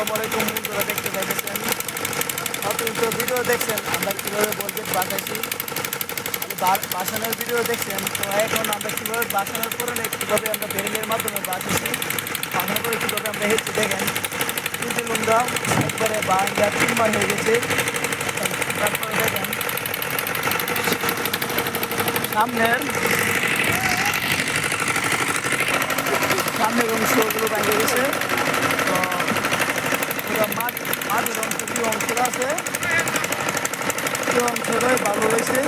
আসসালামু আলাইকুম, বন্ধুরা দেখতে পাইতেছেন অতিরিক্ত ভিডিও দেখছেন আমরা কীভাবে বলগেট বাঁচাইছি। বাসানোর ভিডিও দেখছেন, তো এখন আমরা কীভাবে বাসানোর পরে কীভাবে আমরা বেরেলের মাধ্যমে বাঁচাইছি, বাসানোর পরে কীভাবে আমরা হেঁটে দেখেন তিনটি লুঙ্গা একবারে বাংলা 3 বার হয়ে গেছে। তারপরে দেখেন সামনের অংশগুলো ভেঙে গেছে। তো পুরো মাটির অংশ যে অংশটা আছে সেই অংশটাই ভালো হয়েছে।